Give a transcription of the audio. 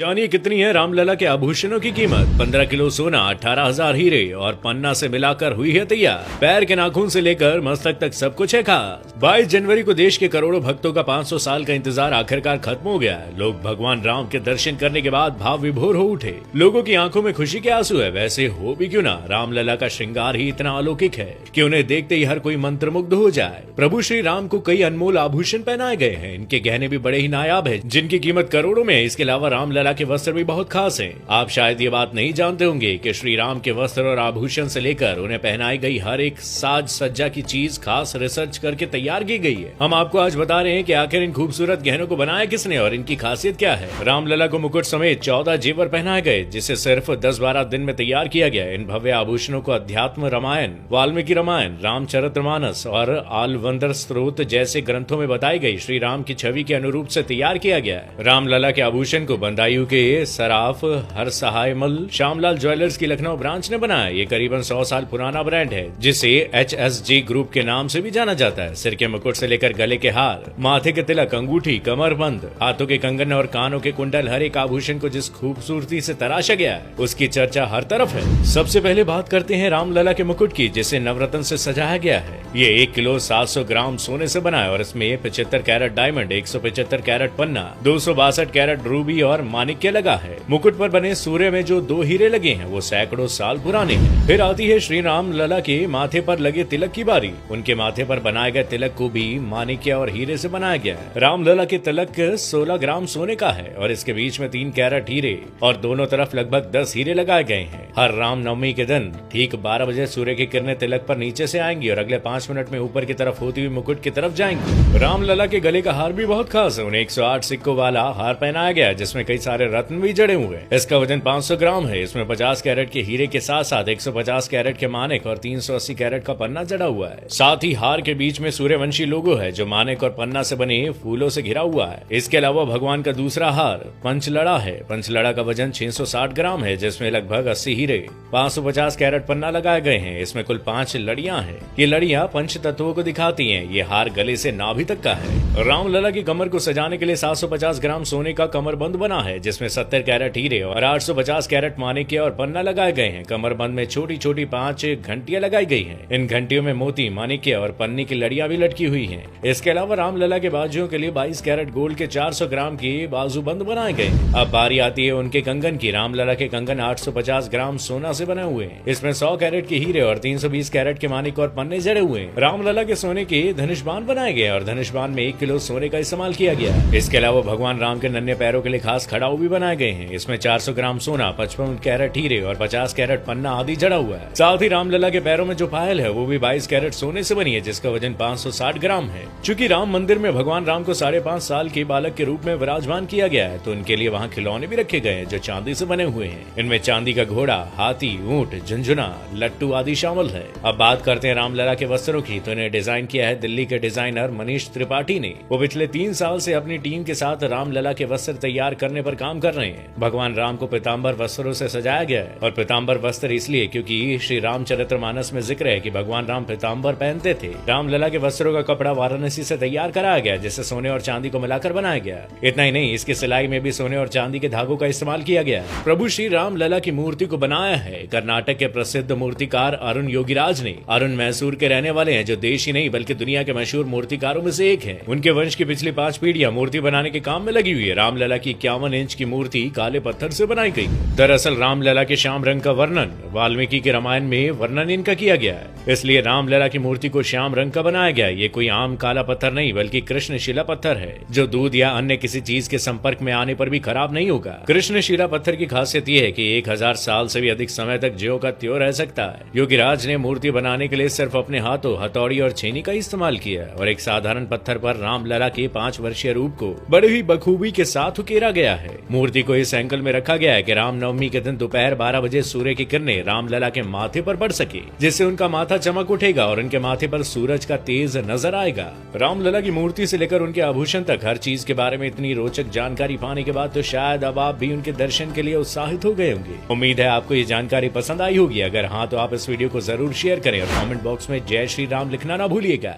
जानिए कितनी है रामलला के आभूषणों की कीमत। 15 किलो सोना, 18,000 हीरे और पन्ना से मिलाकर हुई है तैयार। पैर के नाखून से लेकर मस्तक तक सब कुछ है खास। 22 जनवरी को देश के करोड़ों भक्तों का 500 साल का इंतजार आखिरकार खत्म हो गया है। लोग भगवान राम के दर्शन करने के बाद भाव विभोर हो उठे। लोगों की आंखों में खुशी के आंसू है। वैसे हो भी क्यों ना, रामलला का श्रृंगार ही इतना अलौकिक है कि उन्हें देखते ही हर कोई मंत्रमुग्ध हो जाए। प्रभु श्री राम को कई अनमोल आभूषण पहनाए गए हैं। इनके गहने भी बड़े ही नायाब है, जिनकी कीमत करोड़ों में है। इसके अलावा रामलला के वस्त्र भी बहुत खास हैं। आप शायद ये बात नहीं जानते होंगे कि श्री राम के वस्त्र और आभूषण से लेकर उन्हें पहनाई गई हर एक साज सज्जा की चीज खास रिसर्च करके तैयार की गई है। हम आपको आज बता रहे हैं कि आखिर इन खूबसूरत गहनों को बनाया किसने और इनकी खासियत क्या है। रामलला को मुकुट समेत 14 जेवर पहनाए गए, जिसे सिर्फ 10-12 दिन में तैयार किया गया। इन भव्य आभूषणों को अध्यात्म रामायण, वाल्मीकि रामायण, रामचरितमानस और आलवंदर स्त्रोत जैसे ग्रंथों में बताई गई श्री राम की छवि के अनुरूप से तैयार किया गया है। रामलला के आभूषण को बंदायूं के सराफ हर सहायमल श्यामलाल ज्वेलर्स की लखनऊ ब्रांच ने बनाया। ये करीबन 100 साल पुराना ब्रांड है, जिसे HSG ग्रुप के नाम से भी जाना जाता है। सिर के मुकुट से लेकर गले के हार, माथे के तिलक, अंगूठी, कमरबंद, हाथों के कंगन और कानों के कुंडल, हर एक आभूषण को जिस खूबसूरती से तराशा गया है उसकी चर्चा हर तरफ है। सबसे पहले बात करते हैं रामलला के मुकुट की, जिसे नवरत्न से सजाया गया है। ये 1 किलो 700 ग्राम सोने से बना है और इसमें 75 कैरेट डायमंड, 175 कैरेट पन्ना, 262 कैरेट रूबी और माणिक्य लगा है। मुकुट पर बने सूर्य में जो 2 हीरे लगे हैं वो सैकड़ों साल पुराने हैं। फिर आती है श्री राम लला के माथे पर लगे तिलक की बारी। उनके माथे पर बनाए गए तिलक को भी माणिक्य और हीरे से बनाया गया है। रामलला के तिलक 16 ग्राम सोने का है और इसके बीच में 3 कैरेट हीरे और दोनों तरफ लगभग 10 हीरे लगाए गए हैं। हर राम नवमी के दिन ठीक 12 बजे सूर्य की किरणें तिलक पर नीचे से आएंगी और अगले 5 मिनट में ऊपर की तरफ होती हुई मुकुट की तरफ जाएंगी। रामलला के गले का हार भी बहुत खास है। उन्हें 108 सिक्कों वाला हार पहनाया गया, जिसमें कई सारे रत्न भी जड़े हुए हैं। इसका वजन 500 ग्राम है। इसमें 50 कैरेट के हीरे के साथ साथ 150 कैरेट के मानिक और 380 कैरेट का पन्ना जड़ा हुआ है। साथ ही हार के बीच में सूर्यवंशी लोगो है, जो मानिक और पन्ना से बने फूलों से घिरा हुआ है। इसके अलावा भगवान का दूसरा हार पंचलड़ा है। पंचलड़ा का वजन 660 ग्राम है, जिसमें लगभग 80 हीरे, 550 कैरेट पन्ना लगाए गए हैं। इसमें कुल 5 लड़ियां हैं। ये लड़ियां पंच तत्वों को दिखाती हैं। ये हार गले से नाभि तक का है। रामलला की कमर को सजाने के लिए 750 ग्राम सोने का कमरबंद बना है, जिसमें 70 कैरेट हीरे और 850 कैरेट माणिक्य और पन्ना लगाए गए हैं। कमरबंद में छोटी छोटी 5 घंटियां लगाई गई हैं। इन घंटियों में मोती, माणिक्य और पन्नी की लड़ियां भी लटकी हुई हैं। इसके अलावा रामलला के बाजुओं के लिए 22 कैरेट गोल्ड के 400 ग्राम की बाजूबंद बनाए गए। अब बारी आती है उनके कंगन की। रामलला के कंगन 850 ग्राम सोना से बने हुए हैं। इसमें 100 कैरेट के हीरे और 320 कैरेट के माणिक और पन्ने जड़े हुए हैं। रामलला के सोने के धनुष्बाण बनाए गए और धनुष्बाण में 1 किलो सोने का इस्तेमाल किया गया। इसके अलावा भगवान राम के नन्हे पैरों के लिए खास खड़ाऊ भी बनाए गए हैं। इसमें 400 ग्राम सोना, 55 कैरेट हीरे और 50 कैरेट पन्ना आदि जड़ा हुआ है। साथ ही रामलला के पैरों में जो पायल है वो भी 22 कैरेट सोने से बनी है, जिसका वजन 560 ग्राम है। चूंकि राम मंदिर में भगवान राम को 5.5 साल के बालक के रूप में विराजमान किया गया है, तो उनके लिए वहाँ खिलौने भी रखे गए हैं जो चांदी से बने हुए हैं। इनमें चांदी का घोड़ा, हाथी, ऊंट, झुंझुना, लट्टू आदि शामिल है। अब बात करते हैं रामलला के वस्त्रों की, तो इन्हें डिजाइन किया है दिल्ली के डिजाइनर मनीष त्रिपाठी ने। वो पिछले 3 साल से अपनी टीम के साथ रामलला के वस्त्र तैयार करने पर काम कर रहे हैं। भगवान राम को पीताम्बर वस्त्रों से सजाया गया है और पीताम्बर वस्त्र इसलिए क्योंकि श्री रामचरितमानस में जिक्र है कि भगवान राम पीताम्बर पहनते थे। रामलला के वस्त्रों का कपड़ा वाराणसी से तैयार कराया गया, जिसे सोने और चांदी को मिलाकर बनाया गया। इतना ही नहीं, इसकी सिलाई में भी सोने और चांदी के धागों का इस्तेमाल किया गया। प्रभु श्री रामलला की मूर्ति को बनाया है कर्नाटक के प्रसिद्ध मूर्तिकार अरुण योगीराज ने। अरुण मैसूर के रहने वाले हैं, जो देश ही नहीं बल्कि दुनिया के मशहूर मूर्तिकारों में से एक है। उनके वंश की पिछली 5 पीढ़ियां मूर्ति बनाने के काम में लगी हुई है। रामलला की 51 इंच की मूर्ति काले पत्थर से बनाई गई। दरअसल रामलला के श्याम रंग का वर्णन वाल्मीकि के रामायण में वर्णन इनका किया गया है, इसलिए रामलला की मूर्ति को श्याम रंग का बनाया गया। ये कोई आम काला पत्थर नहीं बल्कि कृष्णशिला पत्थर है, जो दूध या अन्य किसी चीज के संपर्क में आने पर भी खराब नहीं होगा। कृष्णशिला पत्थर की खासियत ये है कि 1000 साल से भी अधिक समय तक ज्यों का त्यों रह सकता है। योगीराज ने मूर्ति बनाने के लिए सिर्फ अपने हाथों, हथौड़ी और छेनी का इस्तेमाल किया और एक साधारण पत्थर पर रामलला के 5 वर्षीय रूप को बड़े ही बखूबी के साथ उकेरा गया है। मूर्ति को इस एंगल में रखा गया है कि रामनवमी के दिन दोपहर 12 बजे सूर्य की किरणें रामलला के माथे पर पड़ सके, जिससे उनका माथा चमक उठेगा और उनके माथे पर सूरज का तेज नजर आएगा। रामलला की मूर्ति से लेकर उनके आभूषण तक हर चीज के बारे में इतनी रोचक जानकारी पाने के बाद तो शायद अब आप भी उनके दर्शन के लिए उत्साहित हो गए होंगे। उम्मीद है आपको ये जानकारी पसंद आई होगी। अगर हाँ, तो आप इस वीडियो को जरूर शेयर करें और कमेंट बॉक्स में जय श्री राम लिखना ना भूलिएगा।